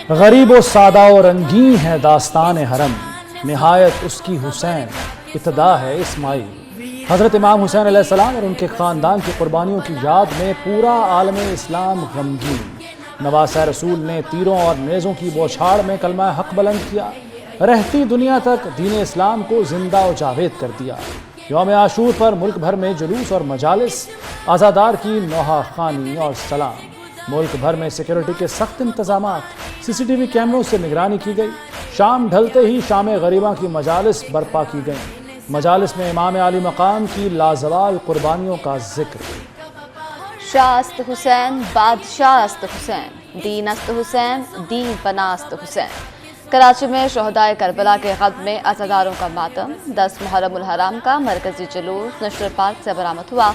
غریب و سادہ و رنگین ہے داستان حرم، نہایت اس کی حسین ابتدا ہے اسماعیل۔ حضرت امام حسین علیہ السلام اور ان کے خاندان کی قربانیوں کی یاد میں پورا عالم اسلام غمگین۔ نواسۂ رسول نے تیروں اور نیزوں کی بوچھاڑ میں کلمہ حق بلند کیا، رہتی دنیا تک دین اسلام کو زندہ و جاوید کر دیا۔ یوم عاشور پر ملک بھر میں جلوس اور مجالس، عزادار کی نوحہ خوانی اور سلام۔ ملک بھر میں سیکیورٹی کے سخت انتظامات، سی سی ٹی وی کیمروں سے نگرانی کی گئی۔ شام ڈھلتے ہی شام غریباں کی مجالس برپا کی گئیں۔ مجالس میں امام علی مقام کی لازوال قربانیوں کا ذکر۔ شاہ است حسین، بادشاہ است حسین، دین است حسین، دین پناہ است حسین۔ کراچی میں شہدائے کربلا کے غد میں عزاداروں کا ماتم۔ 10 محرم الحرام کا مرکزی جلوس نشتر پارک سے برآمد ہوا۔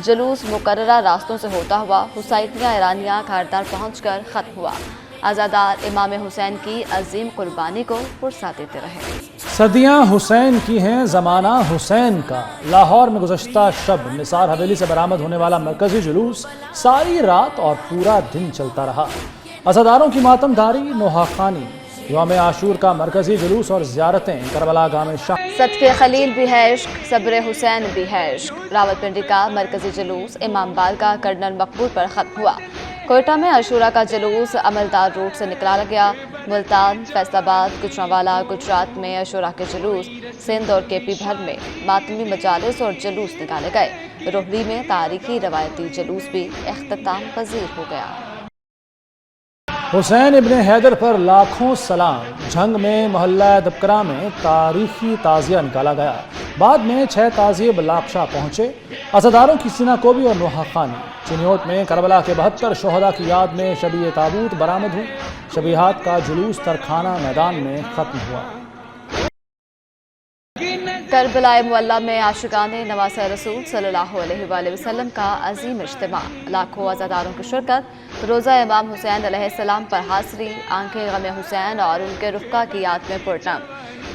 جلوس مقررہ راستوں سے ہوتا ہوا حسینیہ ایرانیہ کھاردار پہنچ کر ختم ہوا۔ عزادار امام حسین کی عظیم قربانی کو پرسا دیتے رہے۔ صدیاں حسین کی ہیں، زمانہ حسین کا۔ لاہور میں گزشتہ شب نثار حویلی سے برآمد ہونے والا مرکزی جلوس ساری رات اور پورا دن چلتا رہا۔ عزاداروں کی ماتم داری، نوحہ خوانی، یوم عاشور کا مرکزی جلوس اور زیارتیں، کربلا گاہ میں شام۔ صدقے خلیل بھی ہے عشق، صبر حسین بھی ہے عشق۔ راولپنڈی کا مرکزی جلوس امام بارگاہ کرنل مقبول پر ختم ہوا۔ کوئٹہ میں عاشورہ کا جلوس عملدار روڈ سے نکالا گیا۔ ملتان، فیصل آباد، گجرانوالہ، گجرات میں عاشورہ کے جلوس، سندھ اور کے پی بھر میں ماتمی مجالس اور جلوس نکالے گئے۔ روہڑی میں تاریخی روایتی جلوس بھی اختتام پذیر ہو گیا۔ حسین ابن حیدر پر لاکھوں سلام۔ جھنگ میں محلہ دبکرہ میں تاریخی تعزیہ نکالا گیا۔ بعد میں 6 تعزیے بلاکشاہ پہنچے۔ عزاداروں کی سینہ کوبی اور نوحہ خوانی۔ چنیوٹ میں کربلا کے 72 شہداء کی یاد میں شبیہ تابوت برآمد ہوئی۔ شبیہات کا جلوس ترکھانہ میدان میں ختم ہوا۔ کربلا معلیٰ میں عاشقان نواسۂ رسول صلی اللہ علیہ وآلہ وسلم کا عظیم اجتماع، لاکھوں عزاداروں کی شرکت۔ روزہ امام حسین علیہ السلام پر حاضری، آنکھیں غم حسین اور ان کے رفقا کی یاد میں پرنم۔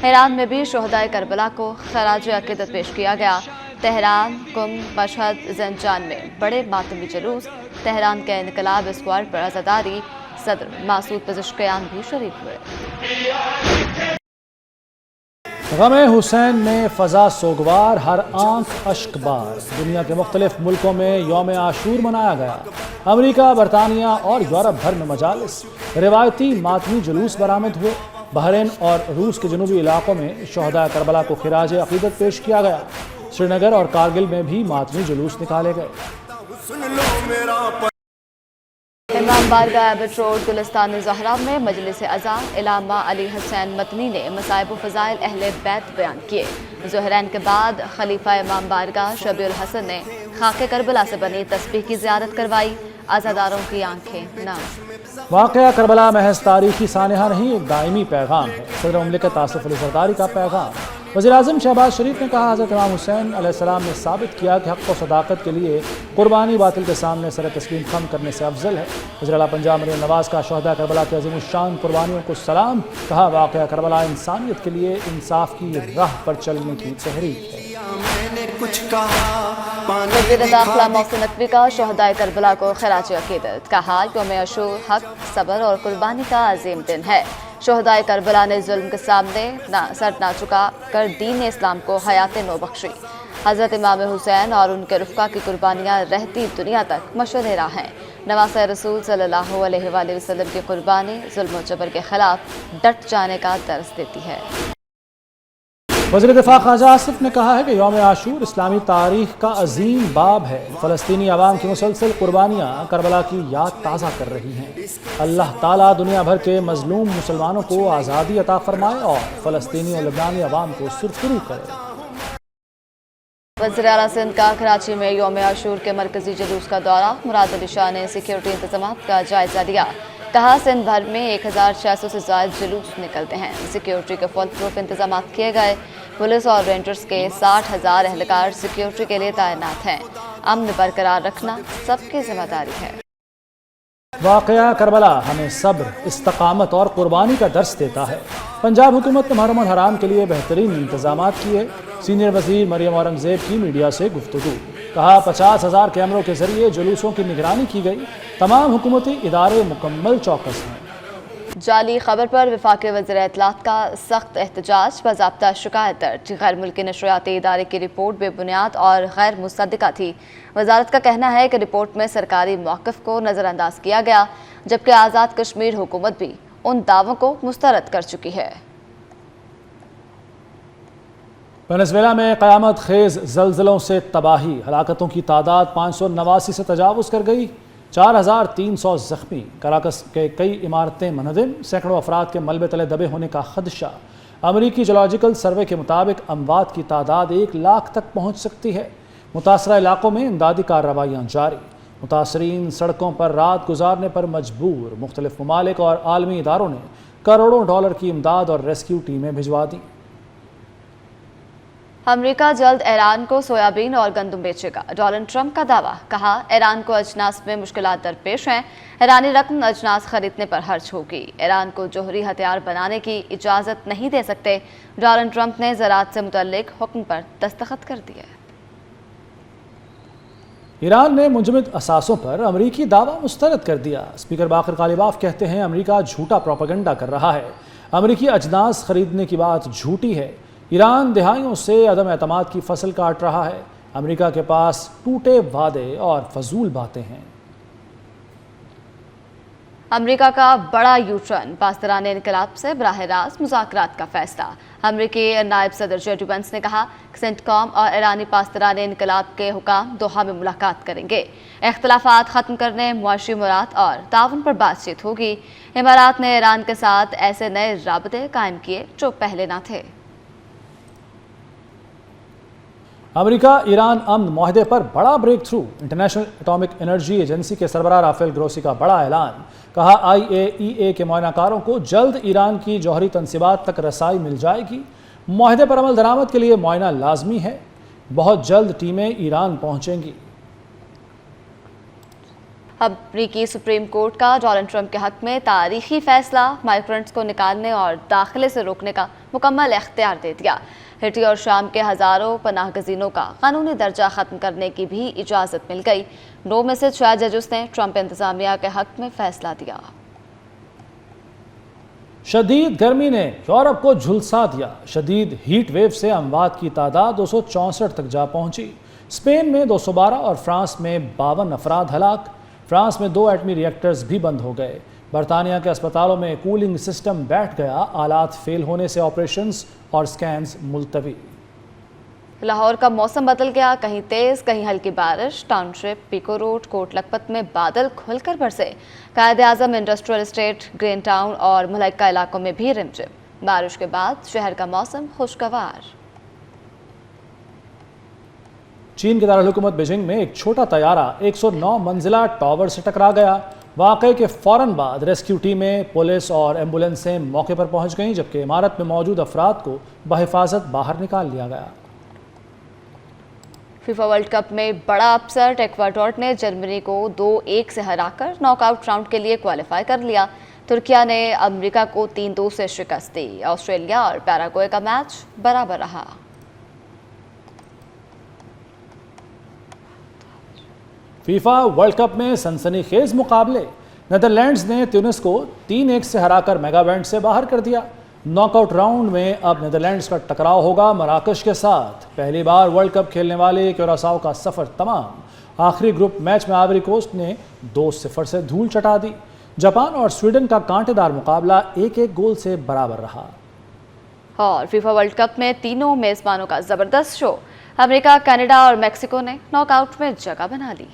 ایران میں بھی شہدائے کربلا کو خراج عقیدت پیش کیا گیا۔ تہران، قم، مشہد، زنجان میں بڑے ماتمی جلوس۔ تہران کے انقلاب اسکوائر پر عزاداری، صدر مسعود پزشکیان بھی شریک ہوئے۔ غم حسین میں فضا سوگوار، ہر آنکھ اشک بار۔ دنیا کے مختلف ملکوں میں یوم عاشور منایا گیا۔ امریکہ، برطانیہ اور یورپ بھر میں مجالس، روایتی ماتمی جلوس برآمد ہوئے۔ بحرین اور روس کے جنوبی علاقوں میں شہداء کربلا کو خراج عقیدت پیش کیا گیا۔ سری نگر اور کارگل میں بھی ماتمی جلوس نکالے گئے۔ امام بارگاہ ایبٹ روڈ گلستان زہرا میں مجلس عزا، علامہ علی حسین مدنی نے مصائب و فضائل اہل بیت بیان کیے۔ ظہرین کے بعد خلیفہ امام بارگاہ شبیع الحسن نے خاک کربلا سے بنی تسبیح کی زیارت کروائی۔ عزاداروں کی آنکھیں نم۔ واقعہ کربلا محض تاریخی سانحہ نہیں، ایک دائمی پیغام ہے۔ صدر مملکت آصف علی زرداری کا پیغام۔ وزیر اعظم شہباز شریف نے کہا، حضرت امام حسین علیہ السلام نے ثابت کیا کہ حق و صداقت کے لیے قربانی باطل کے سامنے سر تسلیم خم کرنے سے افضل ہے۔ وزیر اعلیٰ پنجاب مریم نواز کا شہداء کربلا کے عظیم الشان قربانیوں کو سلام۔ کہا، واقعہ کربلا انسانیت کے لیے انصاف کی راہ پر چلنے کی تحریک ہے۔ وزیر داخلہ محسن نقوی کا شہداء کربلا کو خراج عقیدت۔ کہا، یوم عاشور حق، صبر اور قربانی کا عظیم دن ہے۔ شہداء کربلا نے ظلم کے سامنے سر نہ چکا کر دین اسلام کو حیات نو بخشی۔ حضرت امام حسین اور ان کے رفقا کی قربانیاں رہتی دنیا تک مشعل راہ ہیں۔ نواسۂ رسول صلی اللہ علیہ وآلہ وسلم کی قربانی ظلم و جبر کے خلاف ڈٹ جانے کا درس دیتی ہے۔ وزیر دفاع خواجہ آصف نے کہا ہے کہ یوم عاشور اسلامی تاریخ کا عظیم باب ہے۔ فلسطینی عوام کی مسلسل قربانیاں کربلا کی یاد تازہ کر رہی ہیں۔ اللہ تعالیٰ دنیا بھر کے مظلوم مسلمانوں کو آزادی عطا فرمائے اور فلسطینی اور لبنانی عوام کو سرخرو کرے۔ وزیر اعلیٰ سندھ کا کراچی میں یوم عاشور کے مرکزی جلوس کا دورہ۔ مراد علی شاہ نے سیکیورٹی انتظامات کا جائزہ لیا۔ کہا، سندھ بھر میں 1600 سے زائد جلوس نکلتے ہیں۔ سیکیورٹی کے فول پروف انتظامات کیے گئے۔ پولیس اور رینجرز کے 60,000 اہلکار سیکیورٹی کے لیے تعینات ہیں۔ امن برقرار رکھنا سب کی ذمہ داری ہے۔ واقعہ کربلا ہمیں صبر، استقامت اور قربانی کا درس دیتا ہے۔ پنجاب حکومت نے محرم الحرام کے لیے بہترین انتظامات کیے۔ سینئر وزیر مریم اورنگزیب کی میڈیا سے گفتگو۔ کہا، 50,000 کیمروں کے ذریعے جلوسوں کی نگرانی کی گئی۔ تمام حکومتی ادارے مکمل چوکس ہیں۔ جعلی خبر پر وفاقی وزیر اطلاعات کا سخت احتجاج، باضابطہ شکایت درج، غیر ملکی نشریاتی ادارے کی رپورٹ بے بنیاد اور غیر مصدقہ تھی۔ وزارت کا کہنا ہے کہ رپورٹ میں سرکاری موقف کو نظر انداز کیا گیا، جبکہ آزاد کشمیر حکومت بھی ان دعووں کو مسترد کر چکی ہے۔ وینزویلا میں قیامت خیز زلزلوں سے تباہی، ہلاکتوں کی تعداد 589 سے تجاوز کر گئی، 4300 زخمی، کراکس کے کئی عمارتیں منہدم، سینکڑوں افراد کے ملبے تلے دبے ہونے کا خدشہ۔ امریکی جیولوجیکل سروے کے مطابق اموات کی تعداد 1 لاکھ تک پہنچ سکتی ہے۔ متاثرہ علاقوں میں امدادی کارروائیاں جاری، متاثرین سڑکوں پر رات گزارنے پر مجبور۔ مختلف ممالک اور عالمی اداروں نے کروڑوں ڈالر کی امداد اور ریسکیو ٹیمیں بھجوا دیں۔ امریکہ جلد ایران کو سویابین اور گندم بیچے گا، ڈونلڈ ٹرمپ کا دعویٰ، کہا ایران کو اجناس میں مشکلات درپیش ہیں، ایرانی رقم اجناس خریدنے پر خرچ ہوگی، ایران کو جوہری ہتھیار بنانے کی اجازت نہیں دے سکتے۔ ڈونلڈ ٹرمپ نے زراعت سے متعلق حکم پر دستخط کر دیے۔ ایران نے منجمد اثاثوں پر امریکی دعویٰ مسترد کر دیا۔ اسپیکر باقر غالباف کہتے ہیں امریکہ جھوٹا پروپیگنڈا کر رہا ہے، امریکی اجناس خریدنے کی بات جھوٹی ہے۔ ایران دہائیوں سے عدم اعتماد کی فصل کاٹ رہا ہے، امریکہ کے پاس ٹوٹے وعدے اور فضول باتیں ہیں۔ امریکہ کا بڑا یو ٹرن، پاسداران انقلاب سے براہ راست مذاکرات کا فیصلہ۔ امریکی نائب صدر جے ڈی وینس نے کہا کہ سینٹ کام اور ایرانی پاسداران انقلاب کے حکام دوحہ میں ملاقات کریں گے، اختلافات ختم کرنے، معاشی امورات اور تعاون پر بات چیت ہوگی۔ امارات نے ایران کے ساتھ ایسے نئے رابطے قائم کیے جو پہلے نہ تھے۔ امریکا ایران امن معاہدے پر بڑا break through, international atomic energy agency کے سربراہ رافیل گروسی کا بڑا اعلان، کہا IAEA کے معائنہ کاروں کو جلد ایران کی جوہری تنصیبات تک رسائی مل جائے گی، معاہدے پر عمل درآمد کے لیے معائنہ لازمی ہے، بہت جلد ٹیمیں ایران پہنچیں گی۔ امریکی سپریم کورٹ کا ڈونلڈ ٹرمپ کے حق میں تاریخی فیصلہ، مائیگرنٹس کو نکالنے اور داخلے سے روکنے کا مکمل اختیار دے دیا۔ ہیٹی اور شام کے ہزاروں پناہ گزینوں کا قانونی درجہ ختم کرنے کی بھی اجازت مل گئی۔ 9 میں سے 6 ججز نے ٹرمپ انتظامیہ کے حق میں فیصلہ دیا۔ شدید گرمی نے یورپ کو جھلسا دیا، شدید ہیٹ ویو سے اموات کی تعداد 264 تک جا پہنچی، اسپین میں 212 اور فرانس میں 52 افراد ہلاک۔ فرانس میں 2 ایٹمی ری ایکٹرز بھی بند ہو گئے۔ برطانیہ کے اسپتالوں میں کولنگ سسٹم بیٹھ گیا، آلات فیل ہونے سے آپریشنز اور سکینز ملتوی۔ لاہور کا موسم بدل گیا، کہیں تیز کہیں ہلکی بارش، ٹاؤن شپ، پیکو روڈ، کوٹ لکھپت میں بادل کھل کر برسے، Quaid Azam industrial estate, green town اور ملائکہ علاقوں میں بھی رمجم۔ بارش کے بعد شہر کا موسم خوشگوار۔ چین کے دارالحکومت بیجنگ میں ایک چھوٹا طیارہ 109 منزلہ ٹاور سے ٹکرا گیا۔ واقعے کے فوراً بعد ریسکیو ٹیمیں، پولیس اور ایمبولینسیں موقع پر پہنچ گئیں، جبکہ عمارت میں موجود افراد کو بحفاظت باہر نکال لیا گیا۔ فیفا ورلڈ کپ میں بڑا اپسٹ، ایکواڈور نے جرمنی کو 2-1 سے ہرا کر ناک آؤٹ راؤنڈ کے لیے کوالیفائی کر لیا۔ ترکیہ نے امریکہ کو 3-2 سے شکست دی۔ آسٹریلیا اور پیراگوئے کا میچ برابر رہا۔ فیفا ورلڈ کپ میں سنسنی خیز مقابلے، نیدرلینڈز نے تیونس کو 3-1 سے ہرا کر میگا بینڈ سے باہر کر دیا۔ ناک آؤٹ راؤنڈ میں اب نیدرلینڈز کا ٹکراؤ ہوگا مراکش کے ساتھ۔ پہلی بار ورلڈ کپ کھیلنے والے کیوراساؤ کا سفر تمام۔ آخری گروپ میچ میں آئیوری کوسٹ نے 2-0 سے دھول چٹا دی۔ جاپان اور سویڈن کا کانٹے دار مقابلہ 1-1 گول سے برابر رہا۔ اور فیفا ورلڈ کپ میں تینوں میزبانوں کا زبردست شو، امریکہ، کینیڈا اور میکسیکو نے ناک آؤٹ میں جگہ بنا لی۔